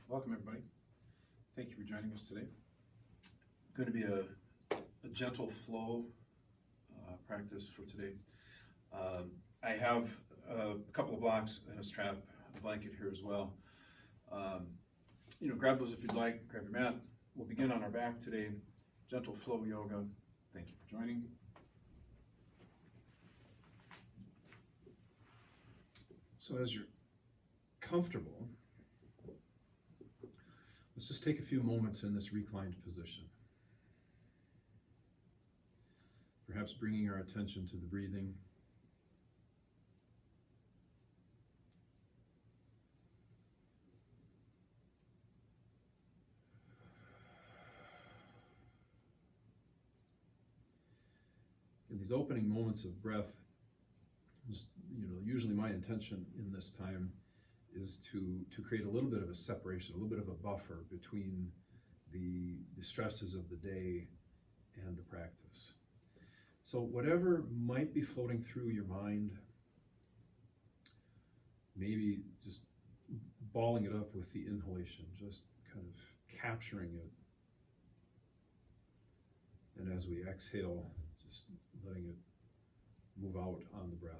Welcome, everybody. Thank you for joining us today. Going to be a gentle flow practice for today. I have a couple of blocks and a strap, a blanket here as well. Grab those if you'd like, grab your mat. We'll begin on our back today, gentle flow yoga. Thank you for joining. So as you're comfortable, let's just take a few moments in this reclined position. Perhaps bringing our attention to the breathing. In these opening moments of breath, usually my intention in this time is to create a little bit of a separation, a little bit of a buffer between the stresses of the day and the practice. So whatever might be floating through your mind, maybe just balling it up with the inhalation, just kind of capturing it. And as we exhale, just letting it move out on the breath.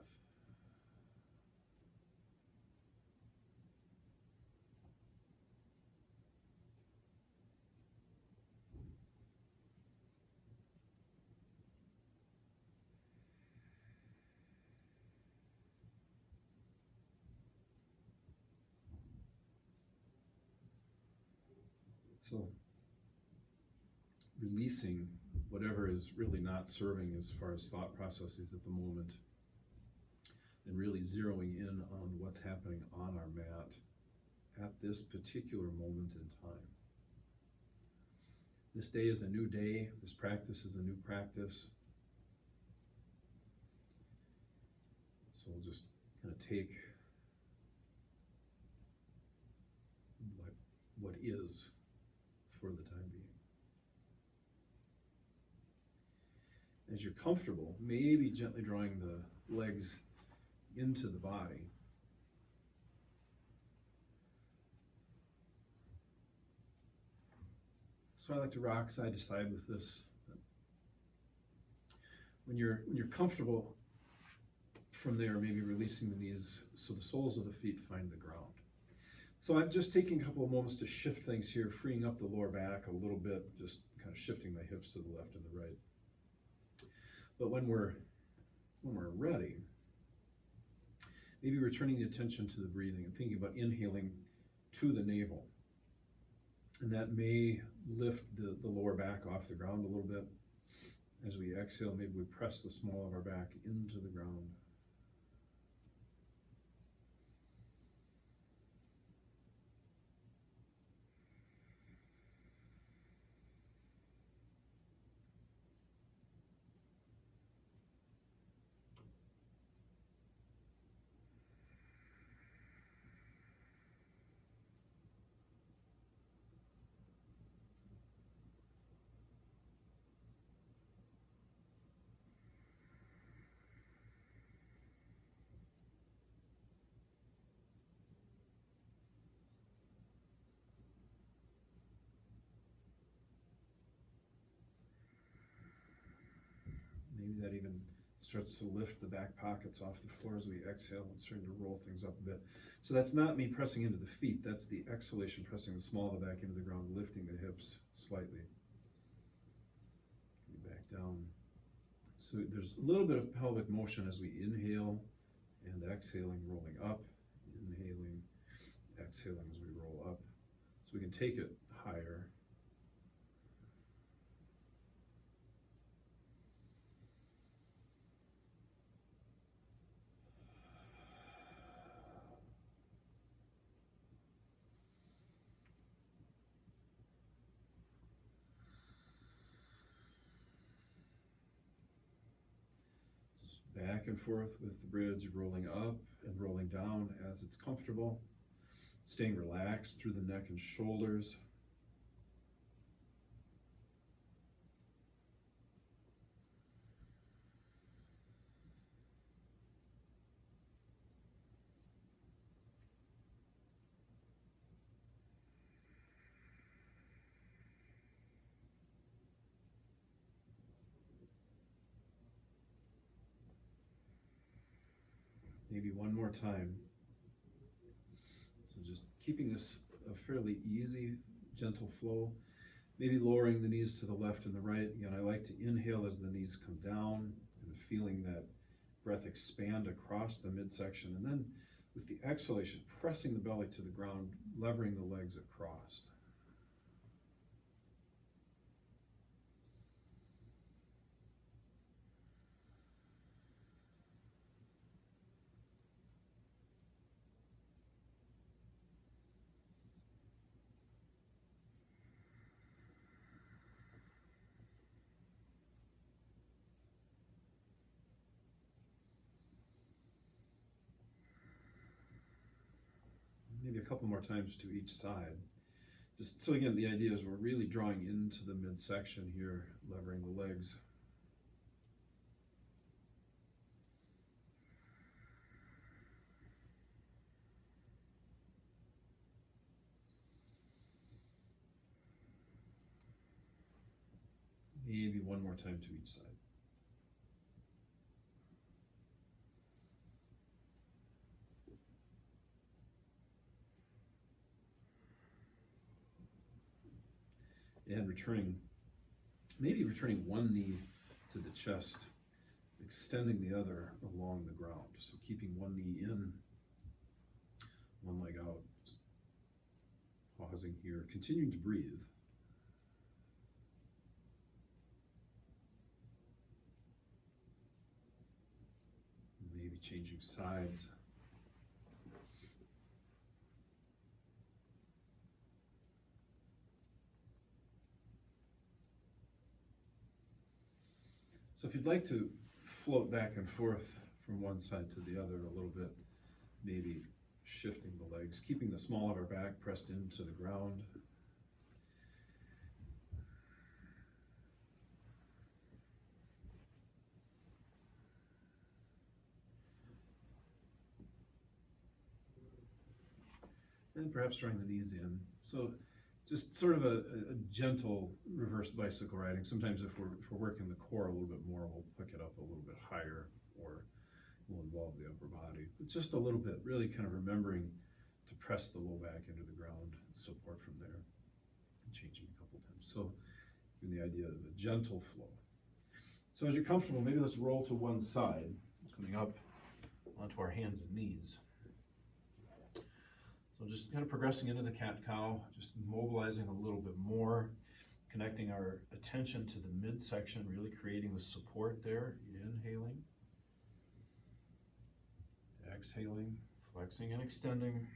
So, releasing whatever is really not serving as far as thought processes at the moment, and really zeroing in on what's happening on our mat at this particular moment in time. This day is a new day. This practice is a new practice. So we'll just kind of take what is for the time being. As you're comfortable, maybe gently drawing the legs into the body. So I like to rock side to side with this. When you're comfortable from there, maybe releasing the knees so the soles of the feet find the ground. So I'm just taking a couple of moments to shift things here, freeing up the lower back a little bit, just kind of shifting my hips to the left and the right. But when we're ready, maybe returning the attention to the breathing and thinking about inhaling to the navel. And that may lift the lower back off the ground a little bit. As we exhale, maybe we press the small of our back into the ground. Maybe that even starts to lift the back pockets off the floor as we exhale and starting to roll things up a bit. So that's not me pressing into the feet, that's the exhalation, pressing the small of the back into the ground, lifting the hips slightly. Back down. So there's a little bit of pelvic motion as we inhale and exhaling, rolling up, inhaling, exhaling as we roll up. So we can take it higher. Back and forth with the bridge, rolling up and rolling down as it's comfortable. Staying relaxed through the neck and shoulders. Maybe one more time. So just keeping this a fairly easy, gentle flow. Maybe lowering the knees to the left and the right. Again, I like to inhale as the knees come down and feeling that breath expand across the midsection. And then with the exhalation, pressing the belly to the ground, levering the legs across. Maybe a couple more times to each side. Just so again, the idea is we're really drawing into the midsection here, levering the legs. Maybe one more time to each side. And maybe returning one knee to the chest, extending the other along the ground. So keeping one knee in, one leg out, just pausing here, continuing to breathe. Maybe changing sides. So if you'd like to float back and forth from one side to the other a little bit, maybe shifting the legs, keeping the small of our back pressed into the ground. And perhaps drawing the knees in. So just sort of a gentle reverse bicycle riding. Sometimes if we're working the core a little bit more, we'll pick it up a little bit higher, or we'll involve the upper body. But just a little bit, really kind of remembering to press the low back into the ground and support from there. And changing a couple times. So the idea of a gentle flow. So as you're comfortable, maybe let's roll to one side, coming up onto our hands and knees. So just kind of progressing into the cat-cow, just mobilizing a little bit more, connecting our attention to the midsection, really creating the support there. Inhaling, exhaling, flexing and extending.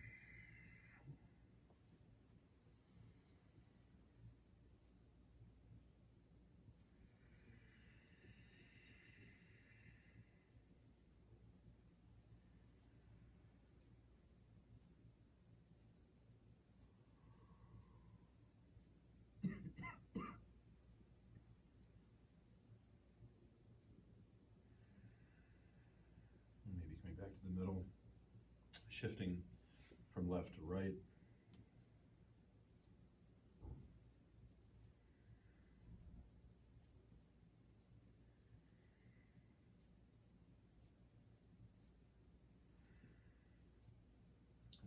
Back to the middle, shifting from left to right.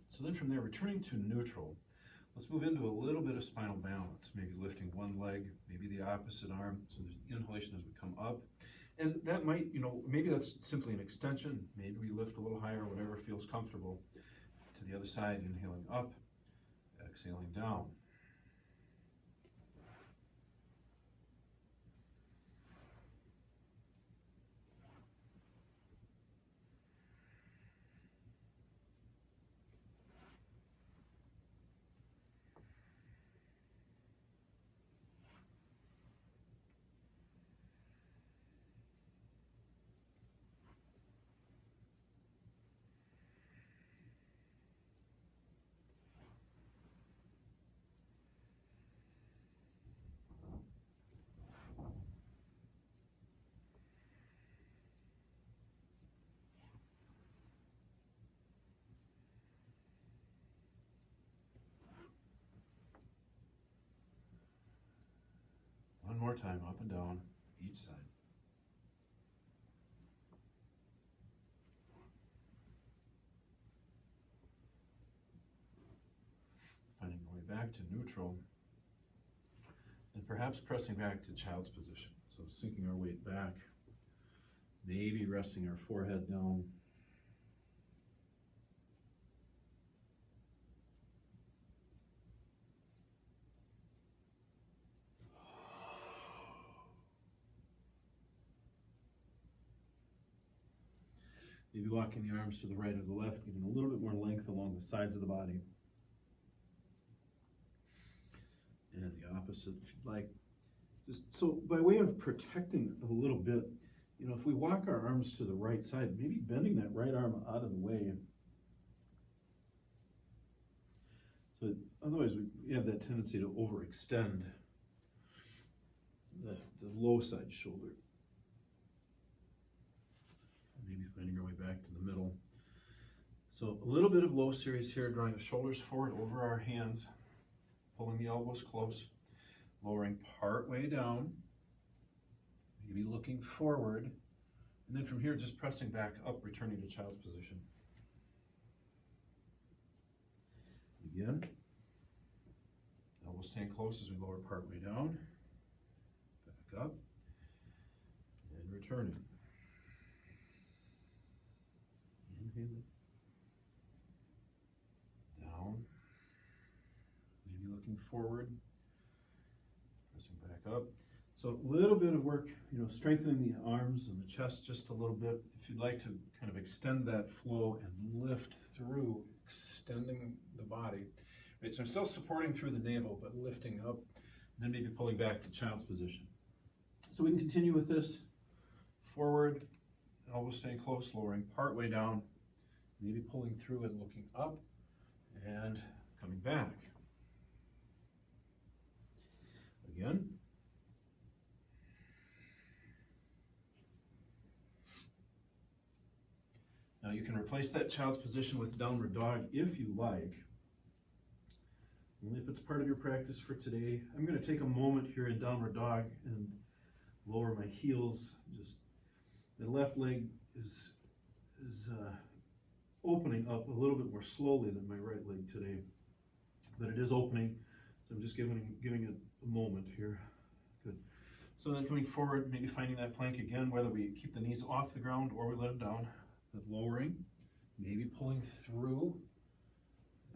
So then from there, returning to neutral, let's move into a little bit of spinal balance, maybe lifting one leg, maybe the opposite arm. So there's inhalation as we come up. And that might, maybe that's simply an extension. Maybe we lift a little higher, whatever feels comfortable. To the other side, inhaling up, exhaling down. One more time, up and down, each side. back to neutral, and perhaps pressing back to child's position. So sinking our weight back, maybe resting our forehead down. Maybe walking the arms to the right or the left, getting a little bit more length along the sides of the body. And the opposite, if you'd like. Just so by way of protecting a little bit, you know, if we walk our arms to the right side, maybe bending that right arm out of the way. So otherwise we have that tendency to overextend the low side shoulder. Maybe finding our way back to the middle. So a little bit of low series here, drawing the shoulders forward over our hands, pulling the elbows close, lowering part way down, maybe looking forward, and then from here just pressing back up, returning to child's position. Again, elbows staying close as we lower part way down, back up, and returning. Inhale, down, maybe looking forward, pressing back up. So a little bit of work, you know, strengthening the arms and the chest just a little bit. If you'd like to kind of extend that flow and lift through, extending the body. Right, so I'm still supporting through the navel, but lifting up, and then maybe pulling back to child's position. So we can continue with this. Forward, elbows staying close, lowering part way down, maybe pulling through and looking up, and coming back. Again. Now you can replace that child's position with downward dog if you like. Only if it's part of your practice for today. I'm going to take a moment here in downward dog and lower my heels. Just the left leg is opening up a little bit more slowly than my right leg today, but it is opening. So I'm just giving it a moment here. Good. So then coming forward, maybe finding that plank again, whether we keep the knees off the ground or we let them down. But lowering, maybe pulling through,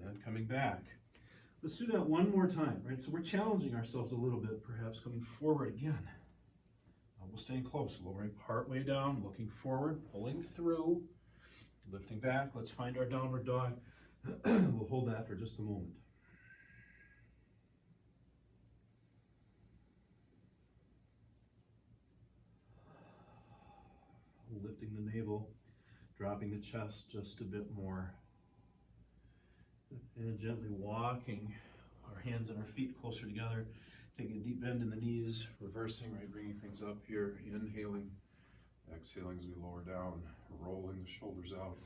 and coming back. Let's do that one more time, right? So we're challenging ourselves a little bit, perhaps coming forward again. We'll stay close, lowering part way down, looking forward, pulling through, lifting back. Let's find our downward dog. We'll hold that for just a moment. Lifting the navel, dropping the chest just a bit more, and gently walking our hands and our feet closer together, taking a deep bend in the knees, reversing, right, bringing things up here, inhaling, exhaling as we lower down, rolling the shoulders out.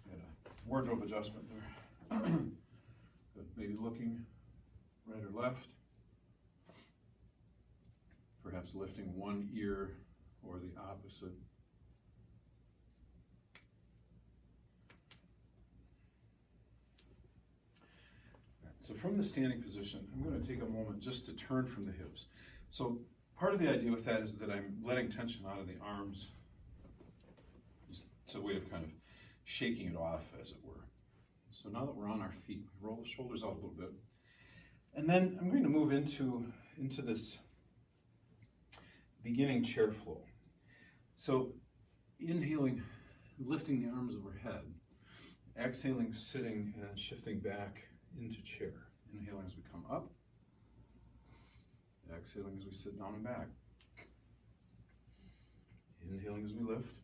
Got a wardrobe adjustment there. Good. Maybe looking right or left, perhaps lifting one ear or the opposite. So from the standing position, I'm going to take a moment just to turn from the hips. So part of the idea with that is that I'm letting tension out of the arms. It's a way of kind of shaking it off, as it were. So now that we're on our feet, we roll the shoulders out a little bit. And then I'm going to move into this beginning chair flow. So inhaling, lifting the arms overhead, exhaling, sitting, and shifting back into chair. Inhaling as we come up, exhaling as we sit down and back. Inhaling as we lift,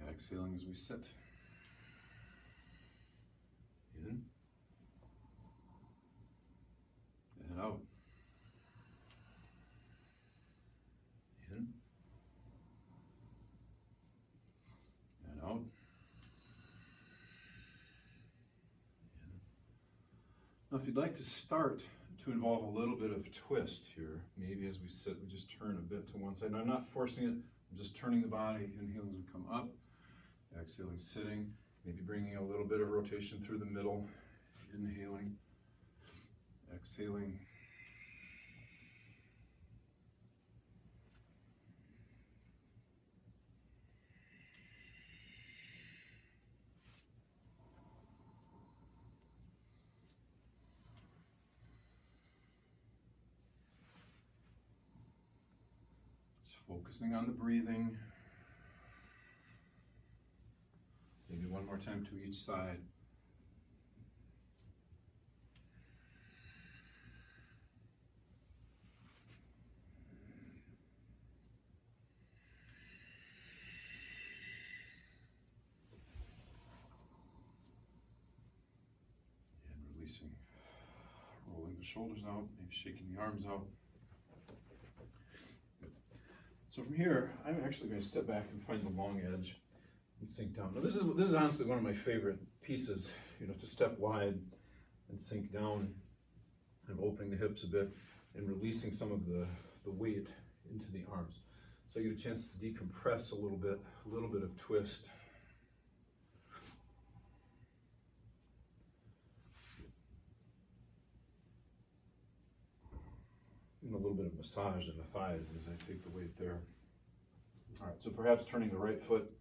exhaling as we sit. In and out. In and out. Now, if you'd like to start to involve a little bit of twist here, maybe as we sit, we just turn a bit to one side. Now, I'm not forcing it, I'm just turning the body, inhaling as we come up, exhaling, sitting, Maybe bringing a little bit of rotation through the middle, inhaling, exhaling. Just focusing on the breathing. Maybe one more time to each side. And releasing, rolling the shoulders out, maybe shaking the arms out. Good. So from here, I'm actually going to step back and find the long edge and sink down. Now this is honestly one of my favorite pieces, to step wide and sink down, kind of opening the hips a bit and releasing some of the weight into the arms. So I get a chance to decompress a little bit of twist. And a little bit of massage in the thighs as I take the weight there. All right, so perhaps turning the right foot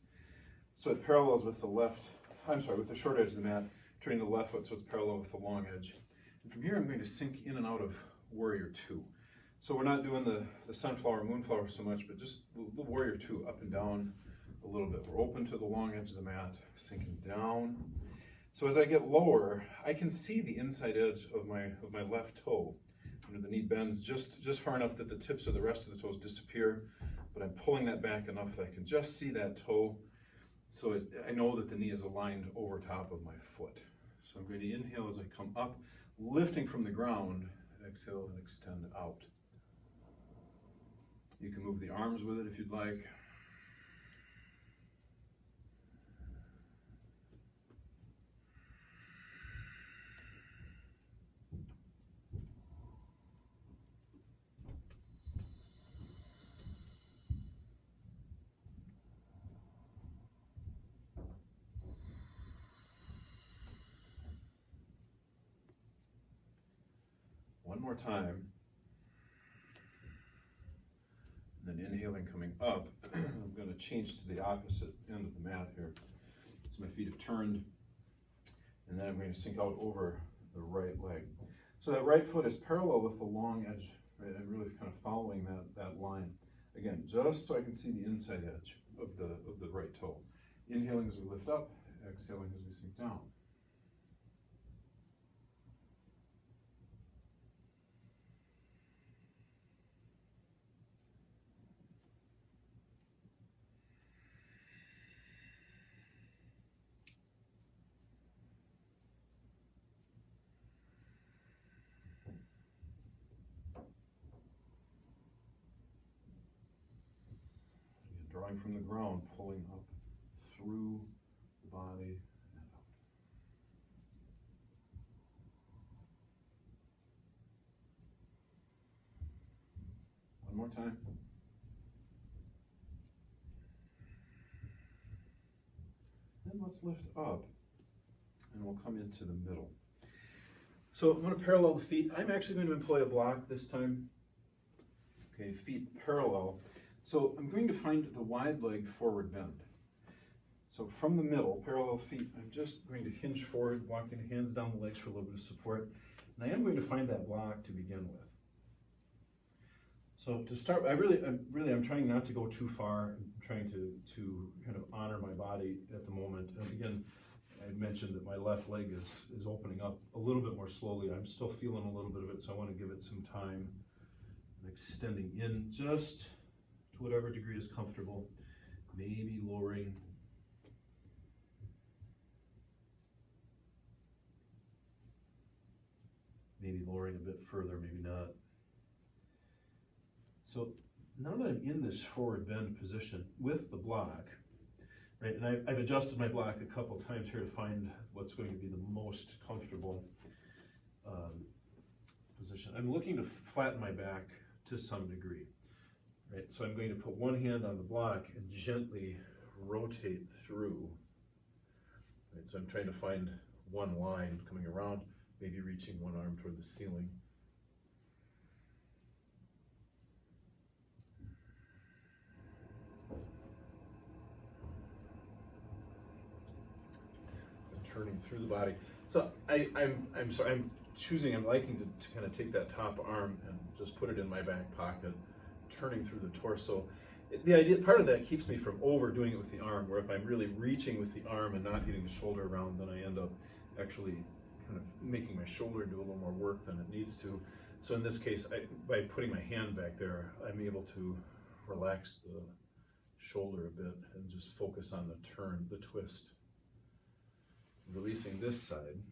so it parallels with with the short edge of the mat, turning the left foot so it's parallel with the long edge. And from here I'm going to sink in and out of Warrior Two. So we're not doing the sunflower, moonflower so much, but just the Warrior Two, up and down a little bit. We're open to the long edge of the mat, sinking down. So as I get lower, I can see the inside edge of my left toe. The knee bends just far enough that the tips of the rest of the toes disappear, but I'm pulling that back enough that I can just see that toe. So I know that the knee is aligned over top of my foot. So I'm going to inhale as I come up, lifting from the ground, exhale and extend out. You can move the arms with it if you'd like. One more time. And then inhaling, coming up. I'm going to change to the opposite end of the mat here. So my feet have turned. And then I'm going to sink out over the right leg. So that right foot is parallel with the long edge, right? I'm really kind of following that line. Again, just so I can see the inside edge of the right toe. Inhaling as we lift up, exhaling as we sink down. Drawing from the ground, pulling up through the body and out. One more time. Then let's lift up and we'll come into the middle. So I'm going to parallel the feet. I'm actually going to employ a block this time. Okay, feet parallel. So I'm going to find the wide leg forward bend. So from the middle, parallel feet, I'm just going to hinge forward, walking the hands down the legs for a little bit of support. And I am going to find that block to begin with. So to start, I'm trying not to go too far. I'm trying to kind of honor my body at the moment. And again, I mentioned that my left leg is opening up a little bit more slowly. I'm still feeling a little bit of it, so I want to give it some time. I'm extending in just to whatever degree is comfortable, maybe lowering. Maybe lowering a bit further, maybe not. So now that I'm in this forward bend position with the block, right, and I've adjusted my block a couple times here to find what's going to be the most comfortable position. I'm looking to flatten my back to some degree. Right, so I'm going to put one hand on the block and gently rotate through. so I'm trying to find one line coming around, maybe reaching one arm toward the ceiling. And turning through the body. So I'm liking to kind of take that top arm and just put it in my back pocket, turning through the torso. The idea, part of that keeps me from overdoing it with the arm, where if I'm really reaching with the arm and not getting the shoulder around, then I end up actually kind of making my shoulder do a little more work than it needs to. So in this case, by putting my hand back there, I'm able to relax the shoulder a bit and just focus on the turn, the twist. Releasing this side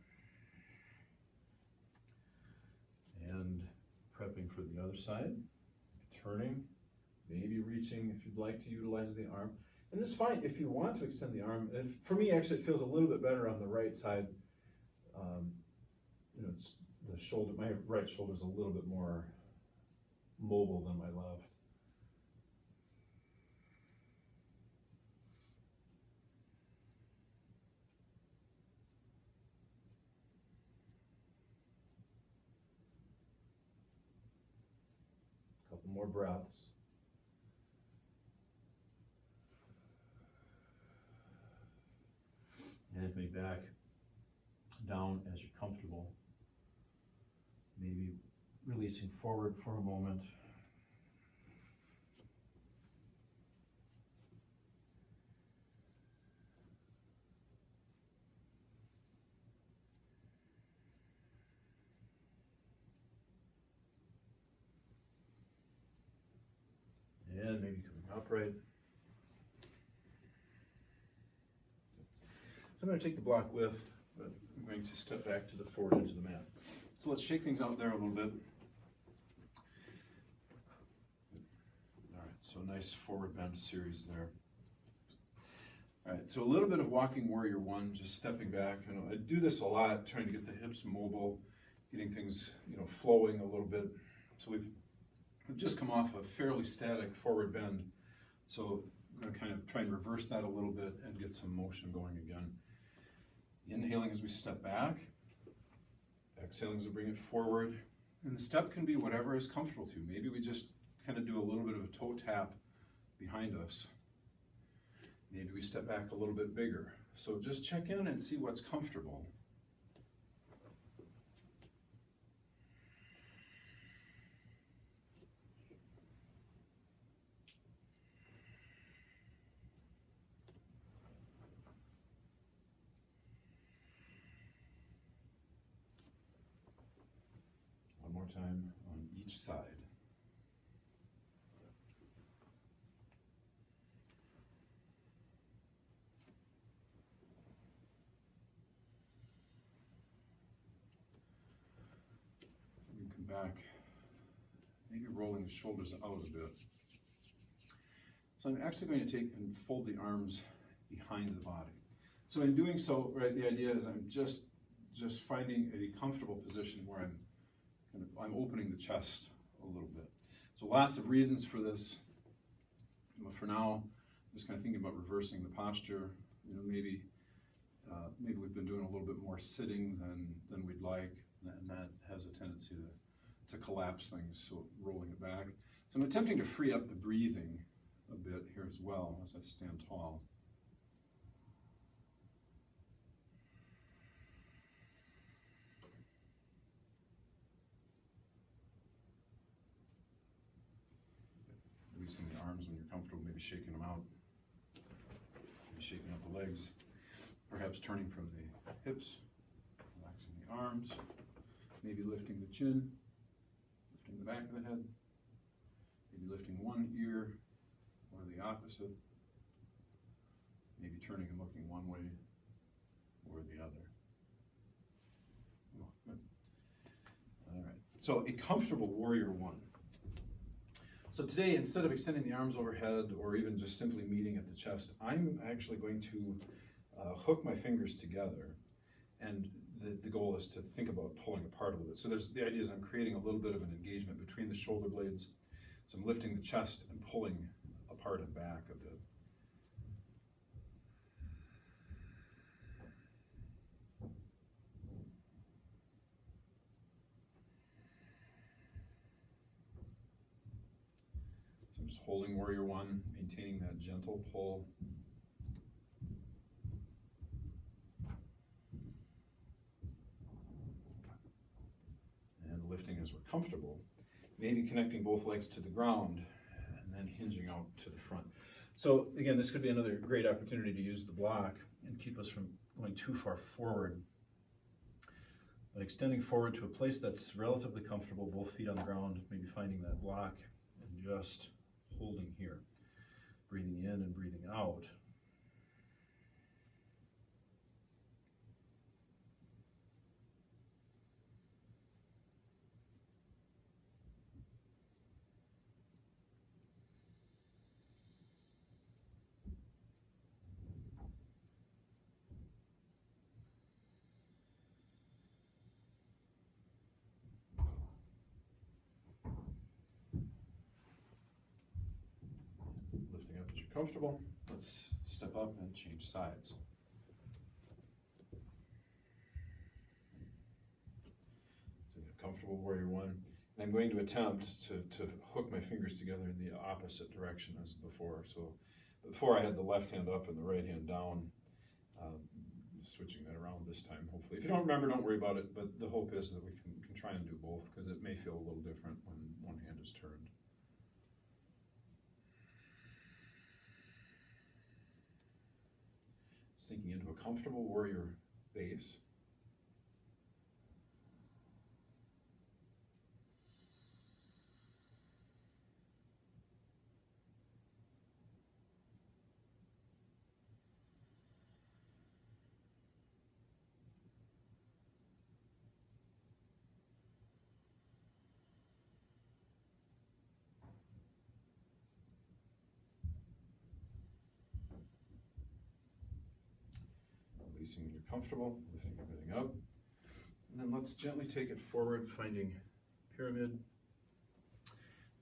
and prepping for the other side, turning, maybe reaching if you'd like to utilize the arm. And it's fine if you want to extend the arm. And for me, actually, it feels a little bit better on the right side. It's the shoulder, my right shoulder is a little bit more mobile than my left. Couple more breaths. And me back down as you're comfortable. Maybe releasing forward for a moment. And maybe coming upright. So I'm going to take the block with, but I'm going to step back to the forward edge of the mat. So let's shake things out there a little bit. All right, so nice forward bend series there. All right, so a little bit of walking warrior one, just stepping back. I do this a lot, trying to get the hips mobile, getting things, flowing a little bit. So we've just come off a fairly static forward bend. So I'm going to kind of try and reverse that a little bit and get some motion going again. Inhaling as we step back, exhaling as we bring it forward. And the step can be whatever is comfortable to you. Maybe we just kind of do a little bit of a toe tap behind us. Maybe we step back a little bit bigger. So just check in and see what's comfortable. One more time on each side. You can come back, maybe rolling the shoulders out a bit. So I'm actually going to take and fold the arms behind the body. So in doing so, right, the idea is I'm just finding a comfortable position where I'm opening the chest a little bit. So lots of reasons for this. But for now, I'm just kind of thinking about reversing the posture. Maybe we've been doing a little bit more sitting than we'd like, and that has a tendency to collapse things, so rolling it back. So I'm attempting to free up the breathing a bit here as well as I stand tall. Releasing the arms when you're comfortable, maybe shaking them out, maybe shaking out the legs, perhaps turning from the hips, relaxing the arms, maybe lifting the chin, lifting the back of the head, maybe lifting one ear or the opposite, maybe turning and looking one way or the other. Oh, good. All right, so a comfortable warrior one. So today, instead of extending the arms overhead or even just simply meeting at the chest, I'm actually going to hook my fingers together. And the goal is to think about pulling apart a little bit. So the idea is I'm creating a little bit of an engagement between the shoulder blades. So I'm lifting the chest and pulling apart and back a bit. I'm just holding warrior one, maintaining that gentle pull. And lifting as we're comfortable. Maybe connecting both legs to the ground and then hinging out to the front. So again, this could be another great opportunity to use the block and keep us from going too far forward. But extending forward to a place that's relatively comfortable, both feet on the ground, maybe finding that block and just holding here. Breathing in and breathing out. Lifting up as you're comfortable. Let's step up and change sides. So comfortable warrior one. And I'm going to attempt to hook my fingers together in the opposite direction as before. So before I had the left hand up and the right hand down. Switching that around this time, hopefully. If you don't remember, don't worry about it, but the hope is that we can try and do both, because it may feel a little different when one hand is turned. Sinking into a comfortable warrior base. Releasing when you're comfortable, lifting everything up. And then let's gently take it forward, finding pyramid.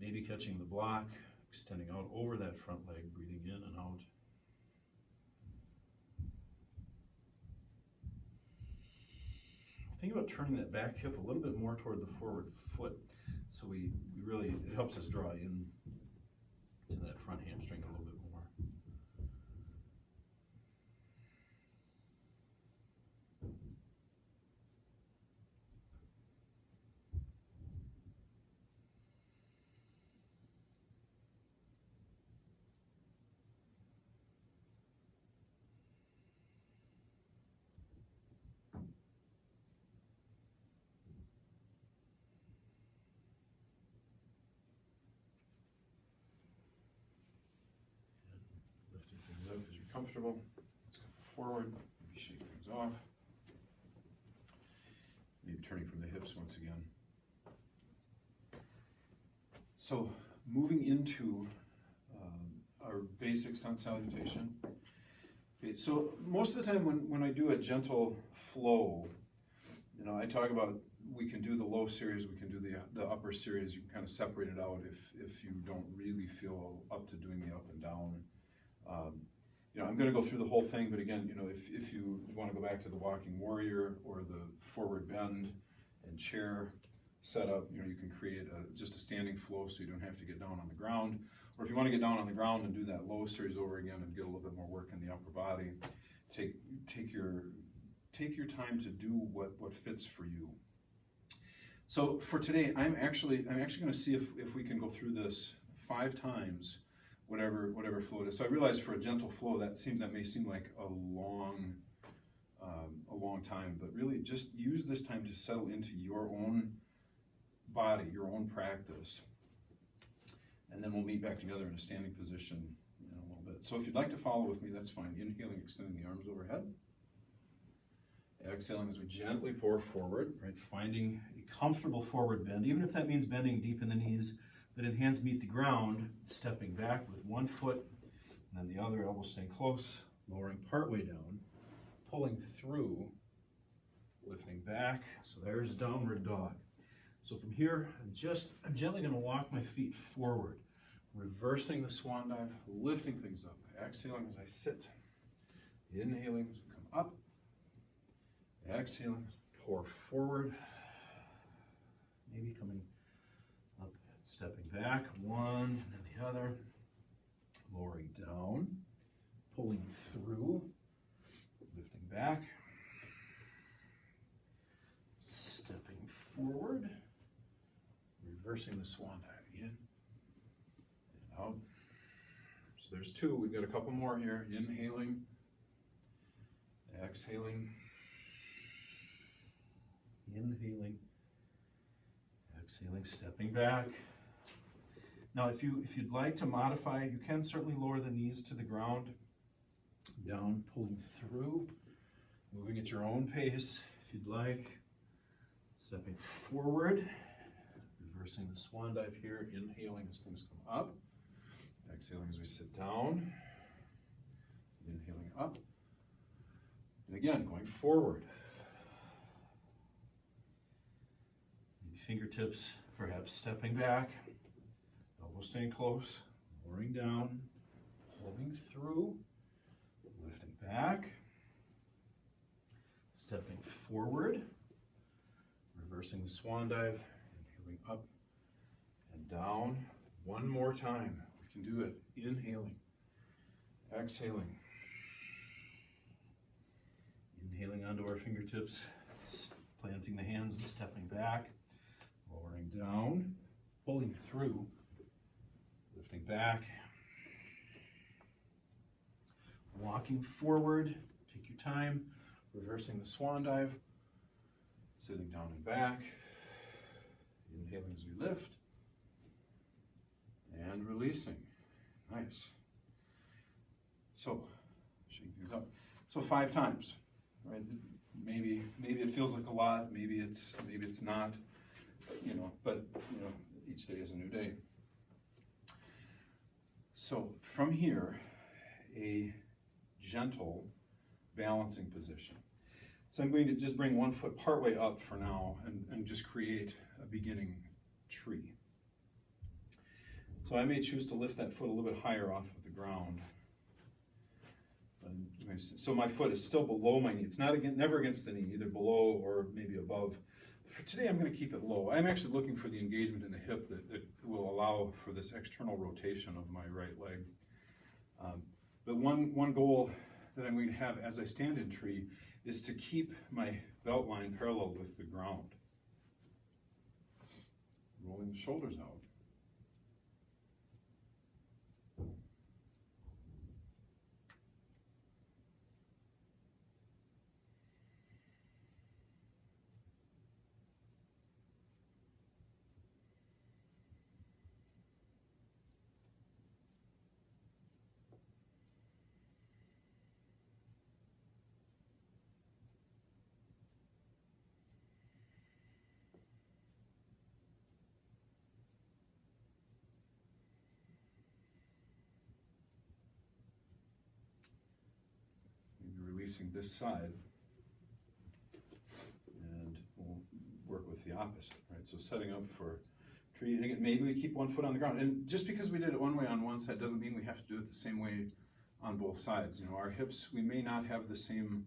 Maybe catching the block, extending out over that front leg, breathing in and out. Think about turning that back hip a little bit more toward the forward foot. So we really, it helps us draw in to that front hamstring a little bit more. Lifting things up as you're comfortable. Let's come forward, maybe shake things off. Maybe turning from the hips once again. So moving into our basic sun salutation. Okay, so most of the time when I do a gentle flow, you know, I talk about we can do the low series, we can do the upper series. You can kind of separate it out if you don't really feel up to doing the up and down. You know, I'm going to go through the whole thing, but again, you know, if you want to go back to the walking warrior or the forward bend and chair setup, you know, you can create just a standing flow so you don't have to get down on the ground. Or if you want to get down on the ground and do that low series over again and get a little bit more work in the upper body, take your time to do what fits for you. So for today, I'm actually going to see if we can go through this 5 times, whatever flow it is. So I realize for a gentle flow that may seem like a long time, but really just use this time to settle into your own body, your own practice. And then we'll meet back together in a standing position in a little bit. So if you'd like to follow with me, that's fine. Inhaling, extending the arms overhead. Exhaling as we gently pour forward, right? Finding a comfortable forward bend, even if that means bending deep in the knees, but in hands meet the ground, stepping back with one foot, and then the other elbow staying close, lowering partway down, pulling through, lifting back. So there's downward dog. So from here, I'm gently going to walk my feet forward, reversing the swan dive, lifting things up, exhaling as I sit, inhaling as we come up, exhaling, pour forward, maybe coming up stepping back, one and then the other, lowering down, pulling through, lifting back, stepping forward, reversing the swan dive in and out. So there's two, we've got a couple more here, inhaling, exhaling, inhaling, exhaling, stepping back. Now if you'd like to modify, you can certainly lower the knees to the ground, down, pulling through, moving at your own pace if you'd like, stepping forward, reversing the swan dive here, inhaling as things come up, exhaling as we sit down, inhaling up, and again going forward. Maybe fingertips, perhaps stepping back, elbows staying close, lowering down, holding through, lifting back, stepping forward, reversing the swan dive, inhaling up and down. One more time. We can do it. Inhaling, exhaling, inhaling onto our fingertips, planting the hands and stepping back, lowering down, pulling through, lifting back, walking forward, take your time, reversing the swan dive, sitting down and back, inhaling as we lift, and releasing. Nice. So, shaking things up. So 5 times, right? Maybe it feels like a lot, maybe it's not, but each day is a new day. So from here, a gentle balancing position. So I'm going to just bring one foot partway up for now and just create a beginning tree. So I may choose to lift that foot a little bit higher off of the ground. So my foot is still below my knee. It's never against the knee, either below or maybe above. For today, I'm going to keep it low. I'm actually looking for the engagement in the hip that will allow for this external rotation of my right leg. But one goal that I'm going to have as I stand in tree is to keep my belt line parallel with the ground. Rolling the shoulders out. Releasing this side, and we'll work with the opposite, right? So setting up for tree, and again, maybe we keep one foot on the ground. And just because we did it one way on one side doesn't mean we have to do it the same way on both sides. Our hips, we may not have the same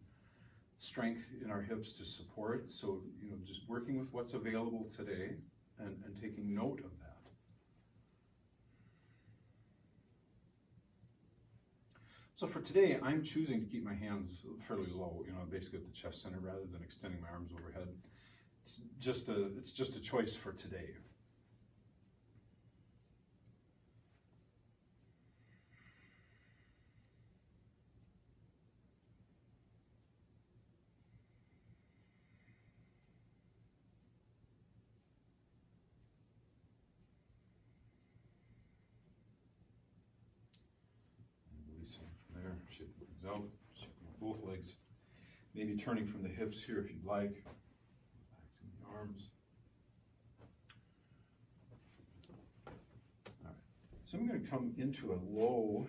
strength in our hips to support. So, just working with what's available today and taking note of that. So for today, I'm choosing to keep my hands fairly low, basically at the chest center rather than extending my arms overhead. It's just a choice for today. There, shaping things out, shaping both legs. Maybe turning from the hips here if you'd like. Relaxing the arms. All right. So I'm going to come into a low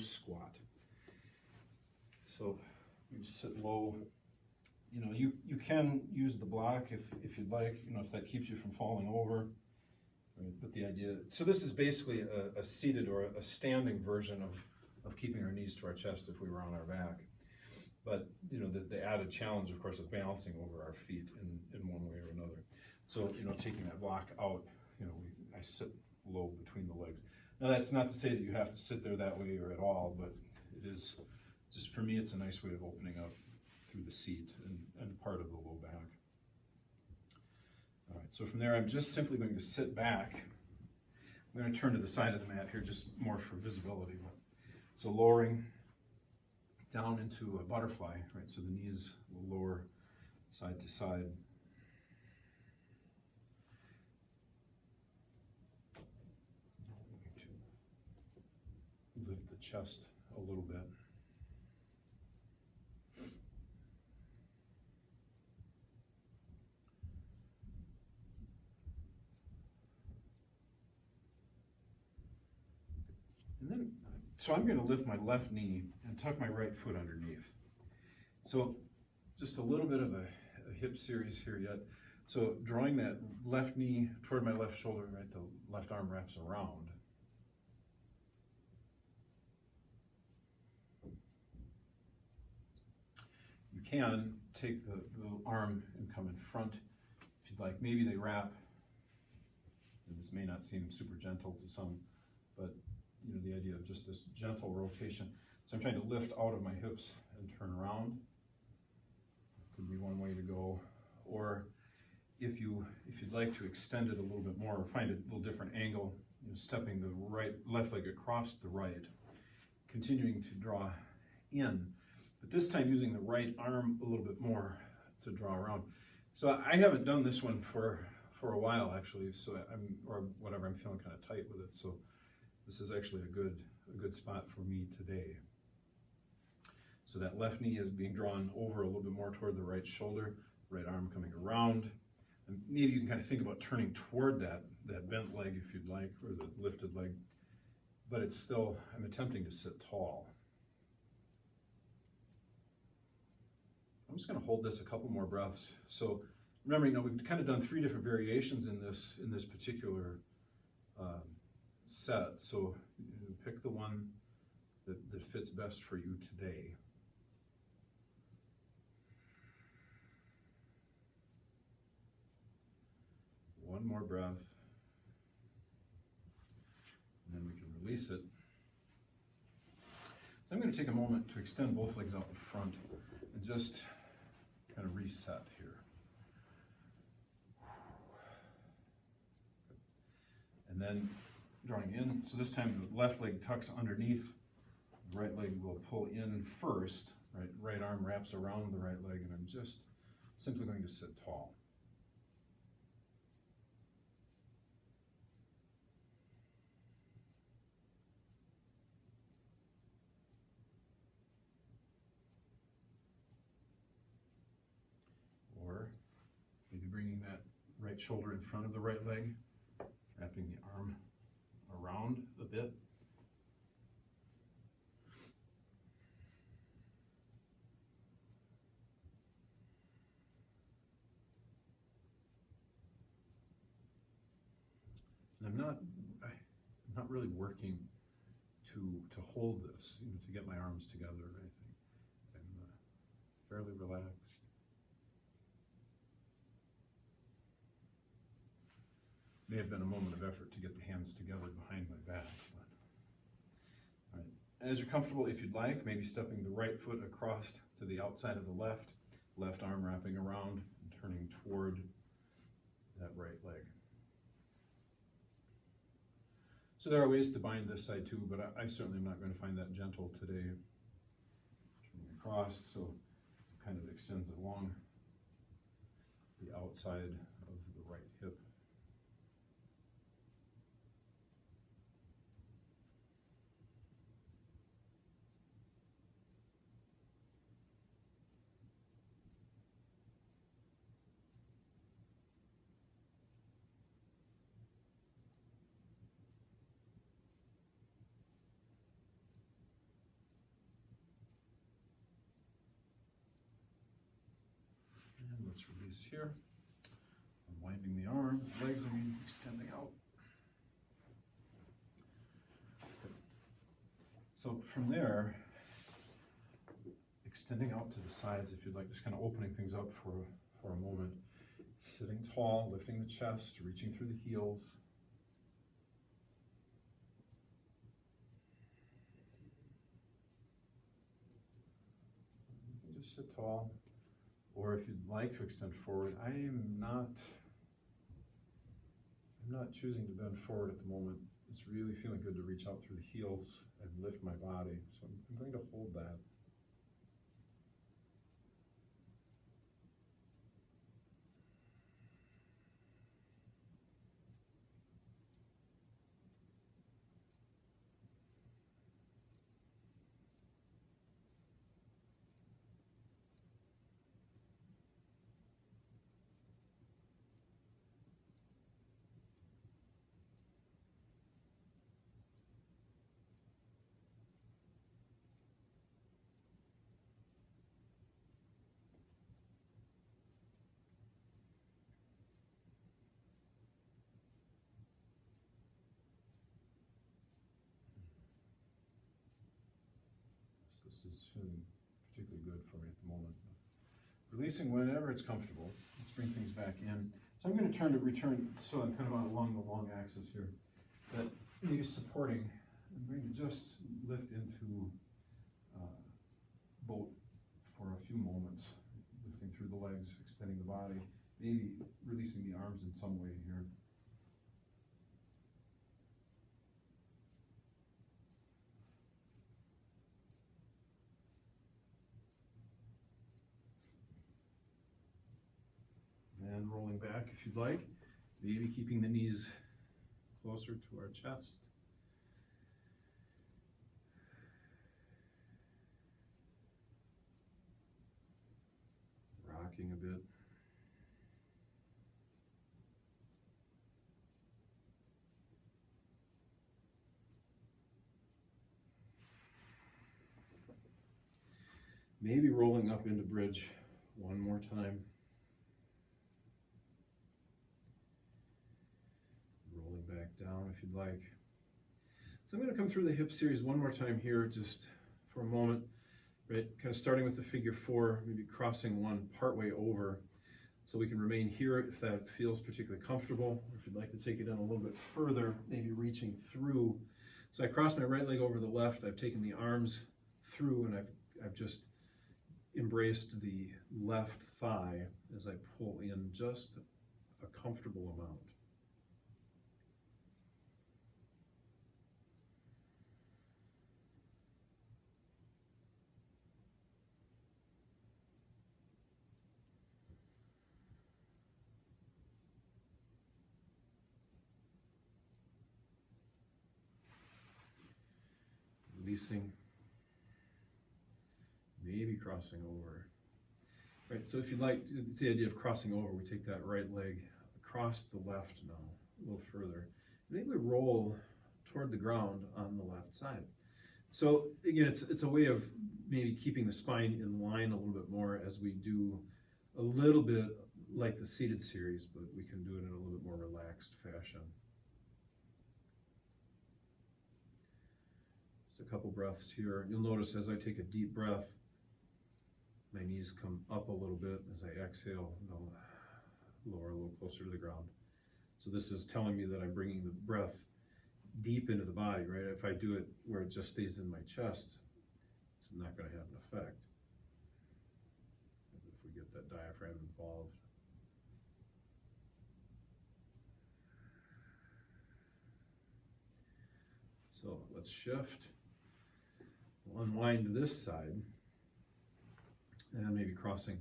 squat. So you sit low. You can use the block if you'd like. If that keeps you from falling over. Right, but the idea, so this is basically a seated or a standing version of keeping our knees to our chest if we were on our back. But, the added challenge, of course, is balancing over our feet in one way or another. So, taking that block out I sit low between the legs. Now that's not to say that you have to sit there that way or at all, but it is, just for me, it's a nice way of opening up through the seat and part of the low back. All right, so from there, I'm just simply going to sit back. I'm going to turn to the side of the mat here, just more for visibility. So lowering down into a butterfly, right? So the knees will lower side to side. Lift the chest a little bit. And then, so I'm going to lift my left knee and tuck my right foot underneath. So just a little bit of a hip series here yet. So drawing that left knee toward my left shoulder, right, the left arm wraps around. You can take the arm and come in front if you'd like. Maybe they wrap, and this may not seem super gentle to some, but the idea of just this gentle rotation. So I'm trying to lift out of my hips and turn around. Could be one way to go. Or if you'd like to extend it a little bit more or find a little different angle, stepping the left leg across the right, continuing to draw in, but this time using the right arm a little bit more to draw around. So I haven't done this one for a while actually, so I'm feeling kind of tight with it. So this is actually a good spot for me today. So that left knee is being drawn over a little bit more toward the right shoulder, right arm coming around. And maybe you can kind of think about turning toward that bent leg if you'd like, or the lifted leg. But it's still, I'm attempting to sit tall. I'm just going to hold this a couple more breaths. So remember, we've kind of done 3 different variations in this particular set. So pick the one that fits best for you today. One more breath, and then we can release it. So I'm going to take a moment to extend both legs out in front and just kind of reset here. And then drawing in, so this time the left leg tucks underneath, the right leg will pull in first, right arm wraps around the right leg, and I'm just simply going to sit tall. Or maybe bringing that right shoulder in front of the right leg, wrapping the arm around a bit. And I'm not really working to hold this, to get my arms together or anything. I'm fairly relaxed. May have been a moment of effort to get the hands together behind my back. All right. As you're comfortable, if you'd like, maybe stepping the right foot across to the outside of the left arm wrapping around and turning toward that right leg. So there are ways to bind this side too, but I certainly am not going to find that gentle today. Turning across, so it kind of extends along the outside of the right hip. Let's release here. Unwinding the arms, legs, extending out. So from there, extending out to the sides if you'd like, just kind of opening things up for a moment. Sitting tall, lifting the chest, reaching through the heels. just sit tall. Or if you'd like to extend forward, I'm not choosing to bend forward at the moment. It's really feeling good to reach out through the heels and lift my body. So I'm going to hold that. This is feeling particularly good for me at the moment. Releasing whenever it's comfortable. Let's bring things back in. So I'm going to return, so I'm kind of along the long axis here. That maybe supporting, I'm going to just lift into boat for a few moments, lifting through the legs, extending the body, maybe releasing the arms in some way here. And rolling back if you'd like, maybe keeping the knees closer to our chest. Rocking a bit. Maybe rolling up into bridge one more time. Rolling back down if you'd like. So I'm going to come through the hip series one more time here, just for a moment, right? Kind of starting with the figure four, maybe crossing one partway over. So we can remain here if that feels particularly comfortable, or if you'd like to take it in a little bit further, maybe reaching through. So I cross my right leg over the left, I've taken the arms through, and I've just embraced the left thigh as I pull in just a comfortable amount. Releasing, maybe crossing over. Right, so if you'd like, it's the idea of crossing over, we take that right leg across the left now, a little further. And then we roll toward the ground on the left side. So again, it's a way of maybe keeping the spine in line a little bit more as we do a little bit like the seated series, but we can do it in a little bit more relaxed fashion. Just a couple breaths here. You'll notice as I take a deep breath, my knees come up a little bit. As I exhale, they'll lower a little closer to the ground. So this is telling me that I'm bringing the breath deep into the body, right? If I do it where it just stays in my chest, it's not going to have an effect. If we get that diaphragm involved. So let's shift. We'll unwind to this side. And maybe crossing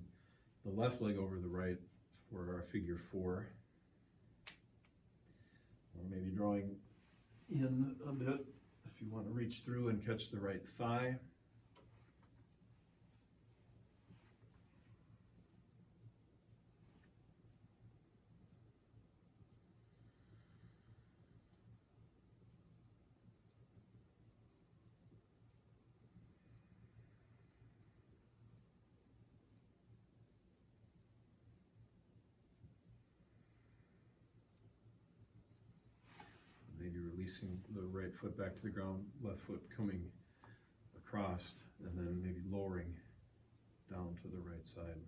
the left leg over the right for our figure four. Or maybe drawing in a bit if you want to reach through and catch the right thigh. Maybe releasing the right foot back to the ground, left foot coming across, and then maybe lowering down to the right side.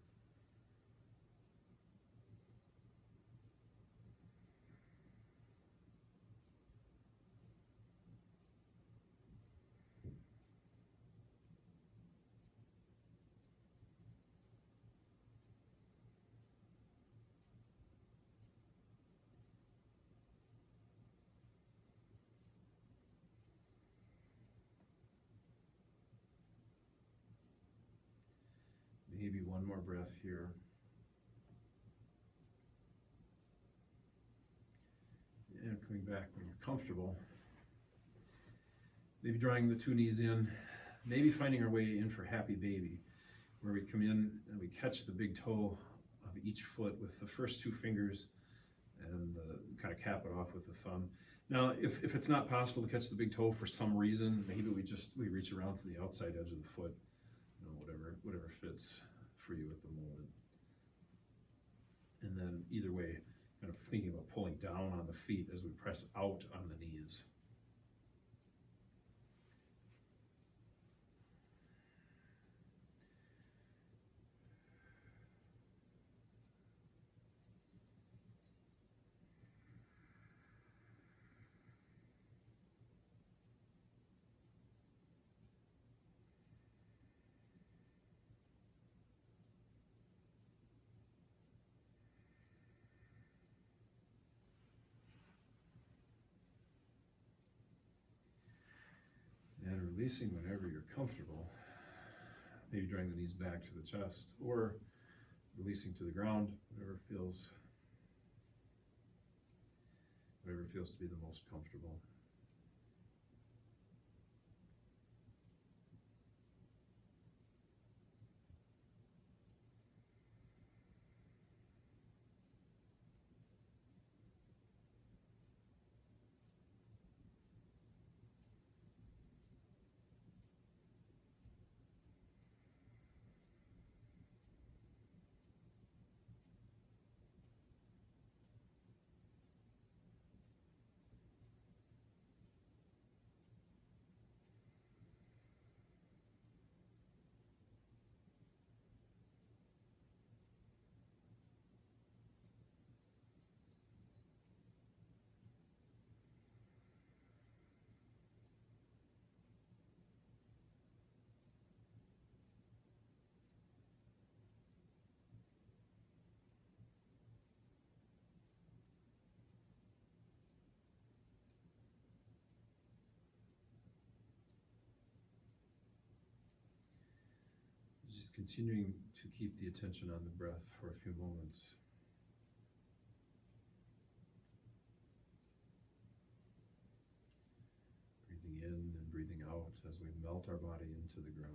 maybe one more breath here. And coming back when you're comfortable. Maybe drawing the two knees in, maybe finding our way in for happy baby, where we come in and we catch the big toe of each foot with the first two fingers and kind of cap it off with the thumb. Now, if it's not possible to catch the big toe for some reason, maybe we reach around to the outside edge of the foot, whatever fits for you at the moment. And then either way, kind of thinking about pulling down on the feet as we press out on the knees. And releasing whenever you're comfortable, maybe drawing the knees back to the chest or releasing to the ground, whatever feels to be the most comfortable. Just continuing to keep the attention on the breath for a few moments. Breathing in and breathing out as we melt our body into the ground.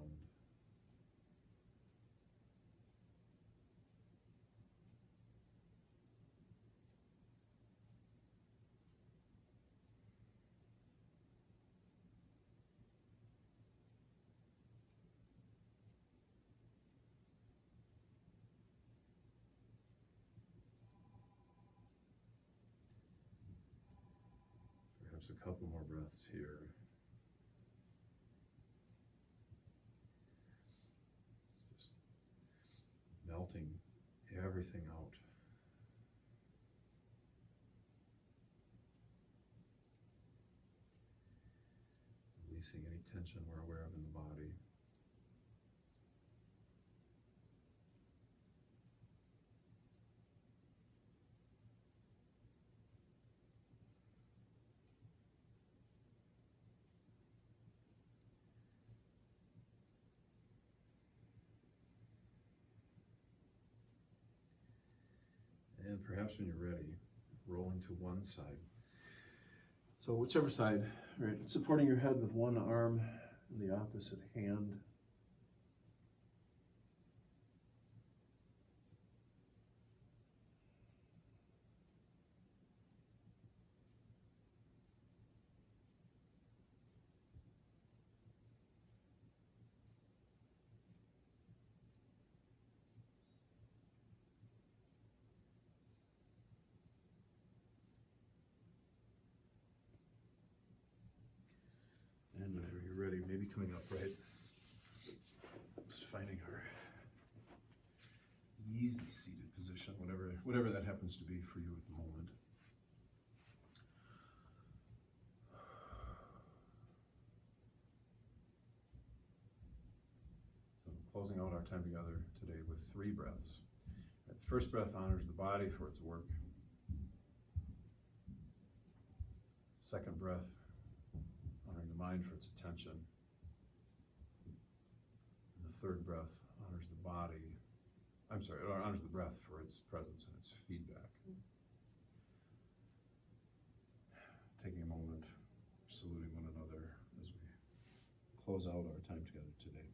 Perhaps a couple more breaths here. Just melting everything out. Releasing any tension we're aware of in the body. And perhaps when you're ready, rolling to one side. So whichever side, right, supporting your head with one arm and the opposite hand. And whenever you're ready, maybe coming upright. Just finding our easy seated position, whatever that happens to be for you at the moment. So closing out our time together today with 3 breaths. The first breath honors the body for its work. Second breath, honoring the mind for its attention. And the third breath honors the body I'm sorry, it honors the breath for its presence and its feedback. Taking a moment, saluting one another as we close out our time together today.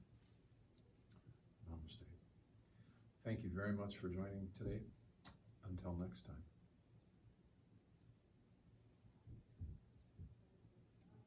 Namaste. Thank you very much for joining today. Until next time.